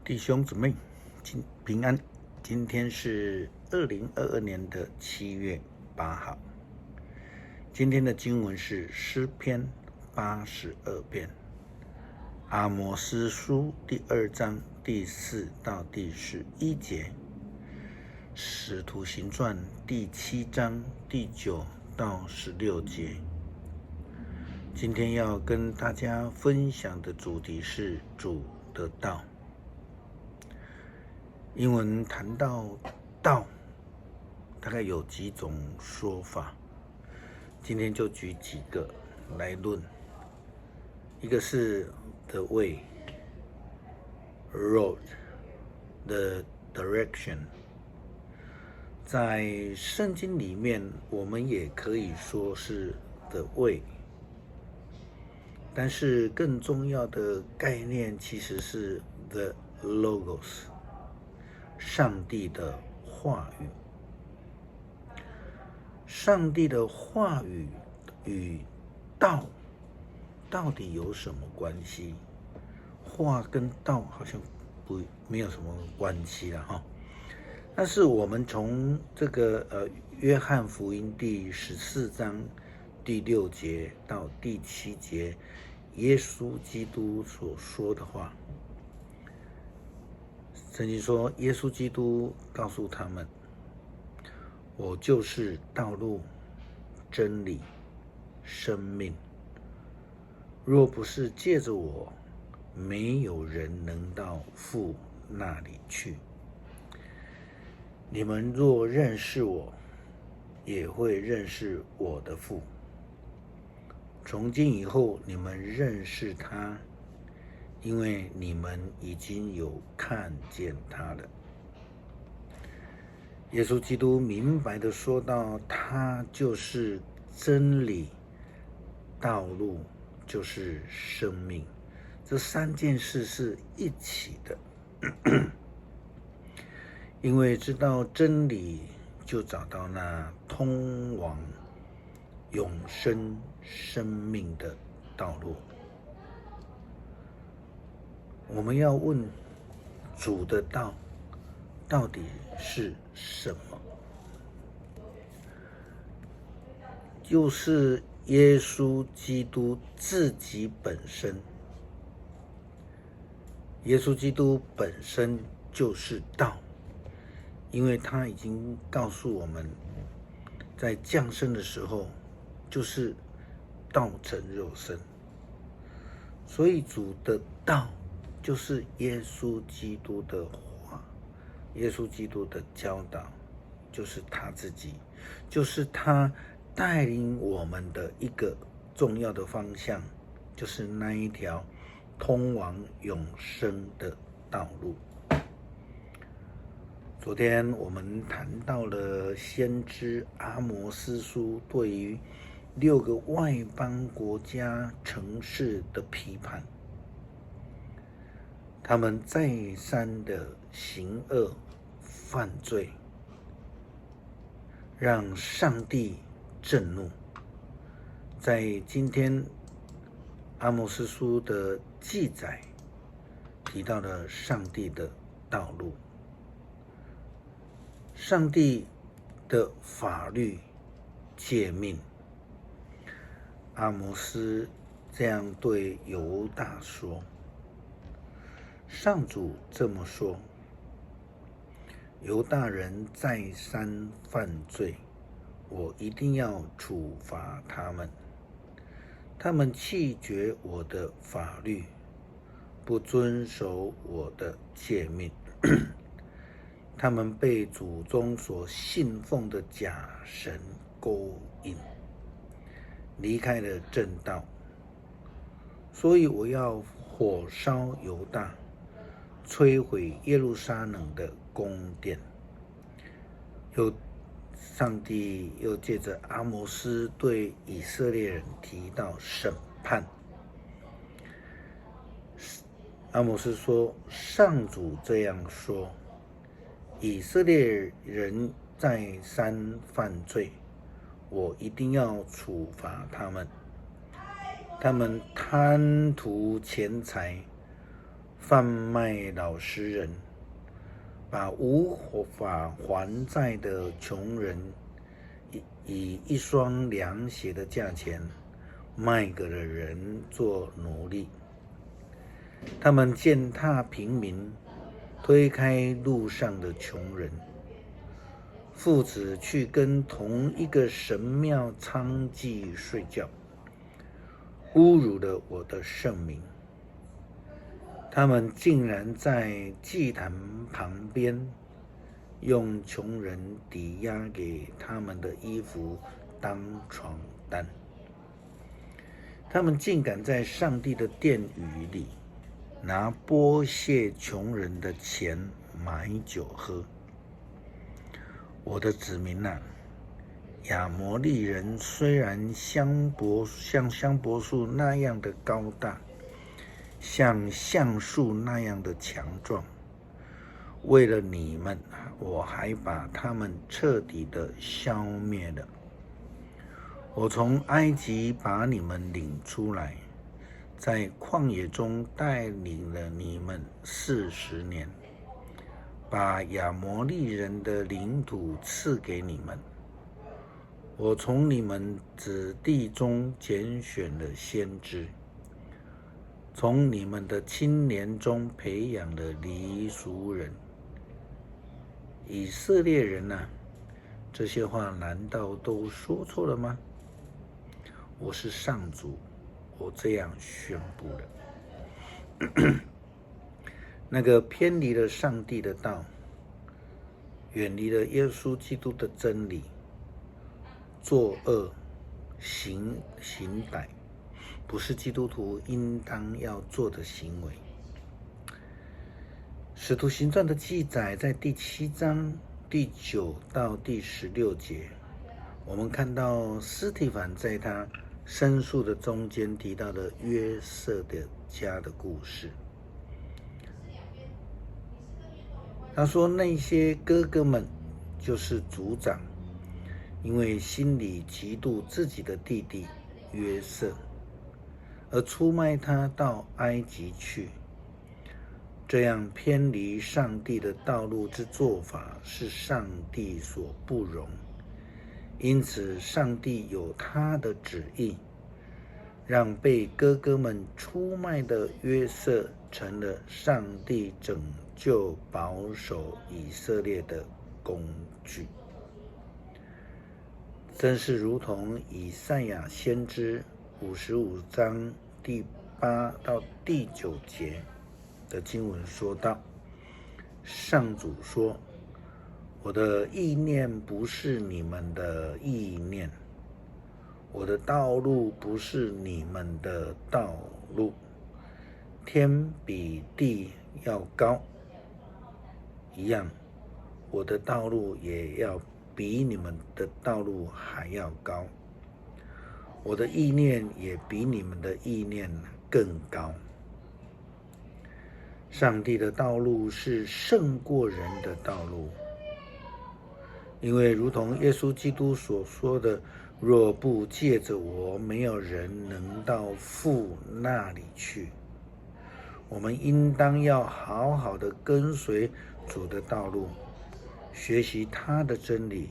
弟兄姊妹，平安。今天是2022年的7月8号。今天的经文是诗篇82篇，阿摩司书第2章第4到第11节，使徒行传第7章第9到16节。今天要跟大家分享的主题是主的道。英文谈到道，大概有几种说法，今天就举几个来论。一个是 the way, road, the direction。在圣经里面，我们也可以说是 the way， 但是更重要的概念其实是 the logos，上帝的话语。上帝的话语与道到底有什么关系？话跟道好像没有什么关系了哈。但是我们从这个约翰福音第14章第6节到第7节，耶稣基督所说的话，圣经说，耶稣基督告诉他们：“我就是道路、真理、生命。若不是借着我，没有人能到父那里去。你们若认识我，也会认识我的父。从今以后，你们认识他，因为你们已经有看见他了。”耶稣基督明白地说到，他就是真理，道路就是生命，这3件事是一起的。因为知道真理，就找到那通往永生生命的道路。我们要问，主的道到底是什么？就是耶稣基督自己本身。耶稣基督本身就是道，因为他已经告诉我们，在降生的时候就是道成肉身，所以主的道就是耶稣基督的话，耶稣基督的教导，就是他自己，就是他带领我们的一个重要的方向，就是那一条通往永生的道路。昨天我们谈到了先知阿摩司书对于6个外邦国家城市的批判，他们再三的行恶犯罪，让上帝震怒。在今天阿摩司书的记载提到了上帝的道路，上帝的法律诫命。阿摩司这样对犹大说：“上主这么说，犹大人再三犯罪，我一定要处罚他们。他们弃绝我的法律，不遵守我的诫命。他们被祖宗所信奉的假神勾引，离开了正道。所以我要火烧犹大，摧毁耶路撒冷的宫殿。”上帝又借着阿摩司对以色列人提到审判。阿摩司说：“上主这样说，以色列人再三犯罪，我一定要处罚他们。他们贪图钱财，贩卖老实人，把无法还债的穷人以一双凉鞋的价钱卖给了人做奴隶。他们践踏平民，推开路上的穷人，父子去跟同一个神庙娼妓睡觉，侮辱了我的圣名。他们竟然在祭坛旁边用穷人抵押给他们的衣服当床单。他们竟敢在上帝的殿宇里拿剥削穷人的钱买酒喝。我的子民啊，亚摩利人虽然像香柏树那样的高大，像橡树那样的强壮，为了你们，我还把他们彻底的消灭了。我从埃及把你们领出来，在旷野中带领了你们40年，把亚摩利人的领土赐给你们。我从你们子弟中拣选了先知，从你们的青年中培养了黎俗人。以色列人啊，这些话难道都说错了吗？我是上主，我这样宣布了。那个偏离了上帝的道，远离了耶稣基督的真理，作恶行歹，不是基督徒应当要做的行为。使徒行传的记载在第7章第9到第16节，我们看到司提反在他申诉的中间提到了约瑟的家的故事。他说那些哥哥们就是族长，因为心里嫉妒自己的弟弟约瑟，而出卖他到埃及去。这样偏离上帝的道路之做法是上帝所不容，因此上帝有他的旨意，让被哥哥们出卖的约瑟成了上帝拯救保守以色列的工具。真是如同以赛亚先知55章第8到第9节的经文说道，上主说，我的意念不是你们的意念，我的道路不是你们的道路，天比地要高一样，我的道路也要比你们的道路还要高，我的意念也比你们的意念更高。上帝的道路是胜过人的道路，因为如同耶稣基督所说的，若不借着我，没有人能到父那里去。我们应当要好好的跟随主的道路，学习他的真理，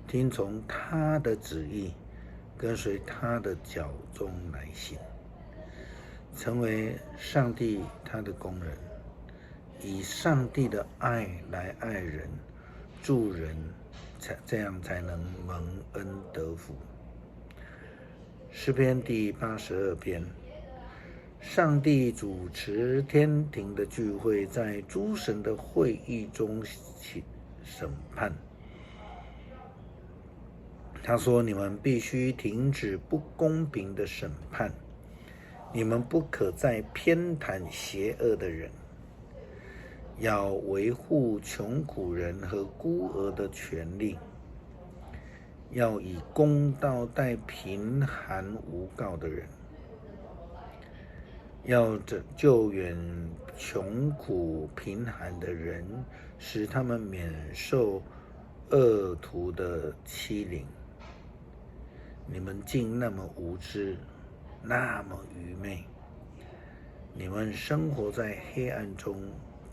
听从他的旨意，跟随他的脚踪来行，成为上帝他的工人，以上帝的爱来爱人、助人，这样才能蒙恩得福。诗篇第82篇，上帝主持天庭的聚会，在诸神的会议中审判。他说，你们必须停止不公平的审判，你们不可再偏袒邪恶的人，要维护穷苦人和孤儿的权利，要以公道待贫寒无告的人，要救援穷苦贫寒的人，使他们免受恶徒的欺凌。你们竟那么无知，那么愚昧，你们生活在黑暗中，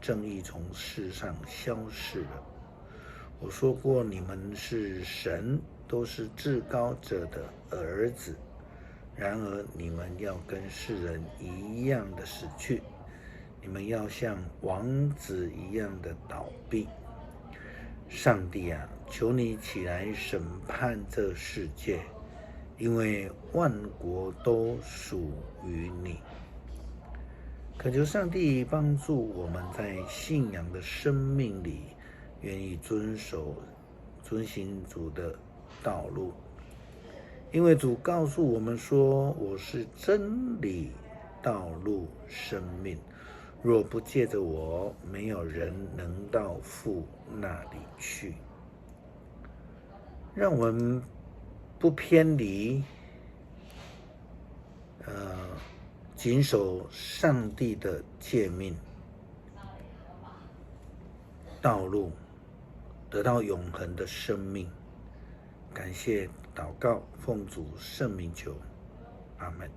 正义从世上消逝了。我说过，你们是神，都是至高者的儿子。然而你们要跟世人一样的死去，你们要像王子一样的倒闭。上帝啊，求你起来审判这世界，因为万国都属于你。恳求上帝帮助我们在信仰的生命里，愿意遵行主的道路，因为主告诉我们说：“我是真理、道路、生命，若不借着我，没有人能到父那里去。”让我们不偏离，谨守上帝的诫命道路，得到永恒的生命。感谢祷告，奉主圣名求，阿们。